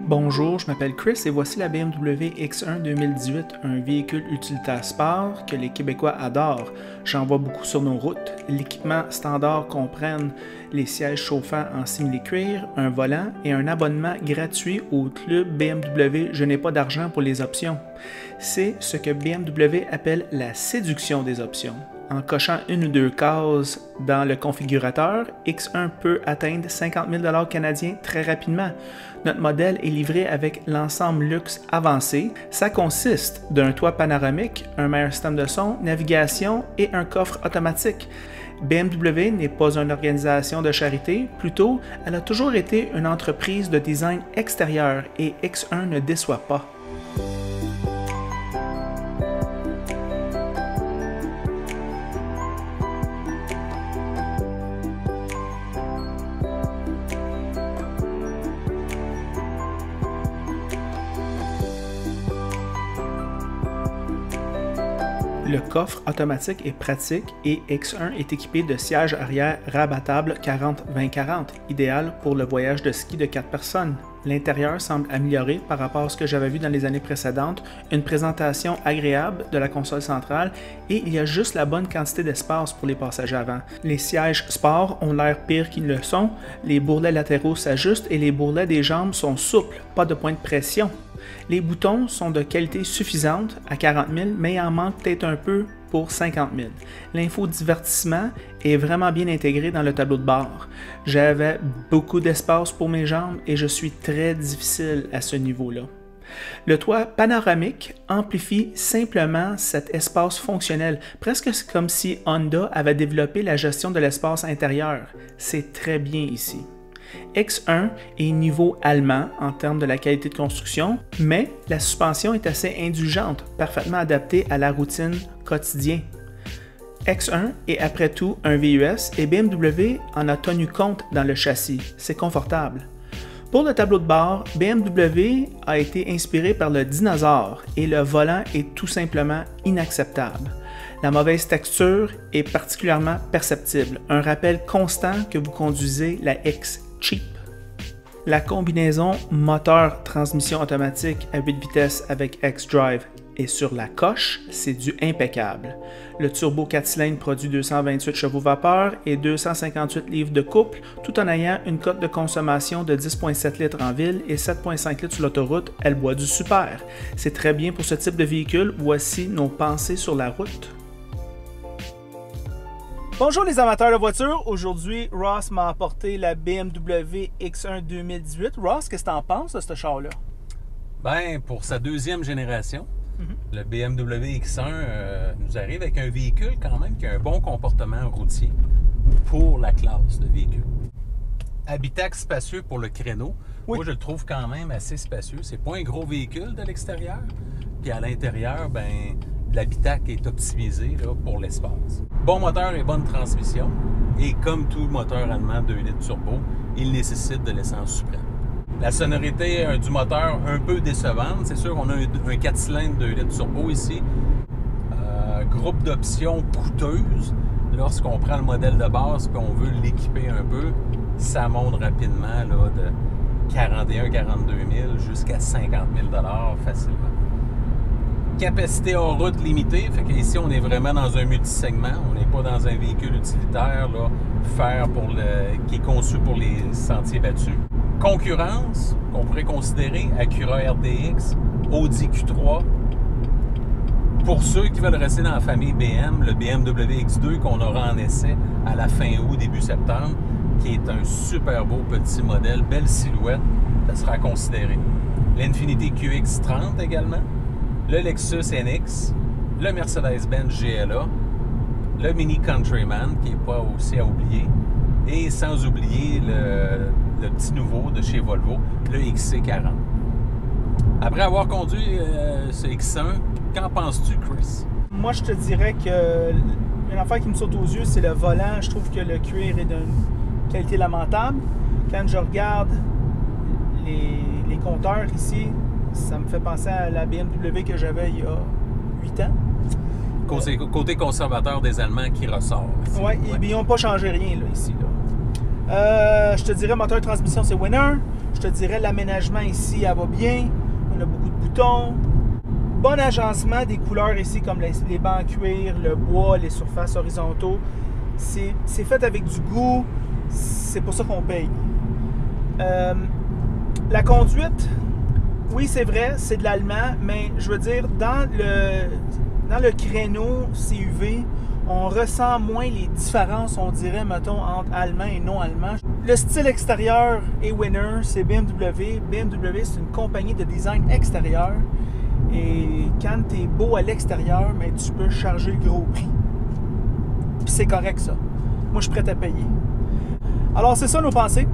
Bonjour, je m'appelle Chris et voici la BMW X1 2018, un véhicule utilitaire sport que les Québécois adorent. J'en vois beaucoup sur nos routes. L'équipement standard comprenne les sièges chauffants en simili-cuir, un volant et un abonnement gratuit au club BMW Je n'ai pas d'argent pour les options. C'est ce que BMW appelle la séduction des options. En cochant une ou deux cases dans le configurateur, X1 peut atteindre 50 000 canadiens très rapidement. Notre modèle est livré avec l'ensemble luxe avancé. Ça consiste d'un toit panoramique, un meilleur système de son, navigation et un coffre automatique. BMW n'est pas une organisation de charité, plutôt, elle a toujours été une entreprise de design extérieur et X1 ne déçoit pas. Le coffre automatique est pratique et X1 est équipé de sièges arrière rabattables 40-20-40, idéal pour le voyage de ski de 4 personnes. L'intérieur semble amélioré par rapport à ce que j'avais vu dans les années précédentes, une présentation agréable de la console centrale et il y a juste la bonne quantité d'espace pour les passagers avant. Les sièges sport ont l'air pire qu'ils le sont, les bourrelets latéraux s'ajustent et les bourrelets des jambes sont souples, pas de point de pression. Les boutons sont de qualité suffisante à 40 000, mais il en manque peut-être un peu pour 50 000. L'infodivertissement est vraiment bien intégré dans le tableau de bord. J'avais beaucoup d'espace pour mes jambes et je suis très difficile à ce niveau-là. Le toit panoramique amplifie simplement cet espace fonctionnel, presque comme si Honda avait développé la gestion de l'espace intérieur. C'est très bien ici. X1 est niveau allemand en termes de la qualité de construction, mais la suspension est assez indulgente, parfaitement adaptée à la routine quotidienne. X1 est après tout un VUS et BMW en a tenu compte dans le châssis, c'est confortable. Pour le tableau de bord, BMW a été inspiré par le dinosaure et le volant est tout simplement inacceptable. La mauvaise texture est particulièrement perceptible, un rappel constant que vous conduisez la X cheap. La combinaison moteur-transmission automatique à 8 vitesses avec xDrive est sur la coche, c'est du impeccable. Le turbo 4 cylindres produit 228 chevaux vapeur et 258 livres de couple, tout en ayant une cote de consommation de 10,7 litres en ville et 7,5 litres sur l'autoroute. Elle boit du super. C'est très bien pour ce type de véhicule. Voici nos pensées sur la route. Bonjour les amateurs de voitures, aujourd'hui Ross m'a apporté la BMW X1 2018. Ross, qu'est-ce que tu en penses de ce char-là? Ben, pour sa deuxième génération, le BMW X1 nous arrive avec un véhicule quand même qui a un bon comportement routier pour la classe de véhicule. Habitacle spacieux pour le créneau. Oui. Moi, je le trouve quand même assez spacieux. C'est pas un gros véhicule de l'extérieur. Puis à l'intérieur, ben, l'habitacle est optimisé là, pour l'espace. Bon moteur et bonne transmission. Et comme tout moteur allemand 2 litres turbo, il nécessite de l'essence suprême. La sonorité du moteur un peu décevante. C'est sûr qu'on a un 4 cylindres 2 litres turbo ici. Groupe d'options coûteuses. Lorsqu'on prend le modèle de base et qu'on veut l'équiper un peu, ça monte rapidement là, de 41 42 000 jusqu'à 50 000 facilement. Capacité hors route limitée, fait qu'ici on est vraiment dans un multisegment, on n'est pas dans un véhicule utilitaire là, qui est conçu pour les sentiers battus. Concurrence, qu'on pourrait considérer Acura RDX, Audi Q3. Pour ceux qui veulent rester dans la famille BM, le BMW X2 qu'on aura en essai à la fin août, début septembre, qui est un super beau petit modèle, belle silhouette, ça sera considéré. L'Infiniti QX30 également. Le Lexus NX, le Mercedes-Benz GLA, le Mini Countryman, qui n'est pas aussi à oublier, et sans oublier le petit nouveau de chez Volvo, le XC40. Après avoir conduit ce X1, qu'en penses-tu, Chris? Moi, je te dirais que une affaire qui me saute aux yeux, c'est le volant. Je trouve que le cuir est d'une qualité lamentable. Quand je regarde les compteurs ici, ça me fait penser à la BMW que j'avais il y a 8 ans. Côté conservateur des Allemands qui ressort. Oui, ils n'ont pas changé rien là, ici. Là. Je te dirais moteur de transmission, c'est winner. Je te dirais l'aménagement ici, elle va bien. On a beaucoup de boutons. Bon agencement des couleurs ici, comme les bancs en cuir, le bois, les surfaces horizontaux. C'est fait avec du goût. C'est pour ça qu'on paye. La conduite, oui, c'est vrai, c'est de l'allemand, mais je veux dire, dans le créneau CUV, on ressent moins les différences, on dirait, mettons, entre allemand et non allemand. Le style extérieur est winner, c'est BMW. BMW, c'est une compagnie de design extérieur. Et quand tu es beau à l'extérieur, mais tu peux charger le gros prix. Puis c'est correct, ça. Moi, je suis prêt à payer. Alors, c'est ça nos pensées.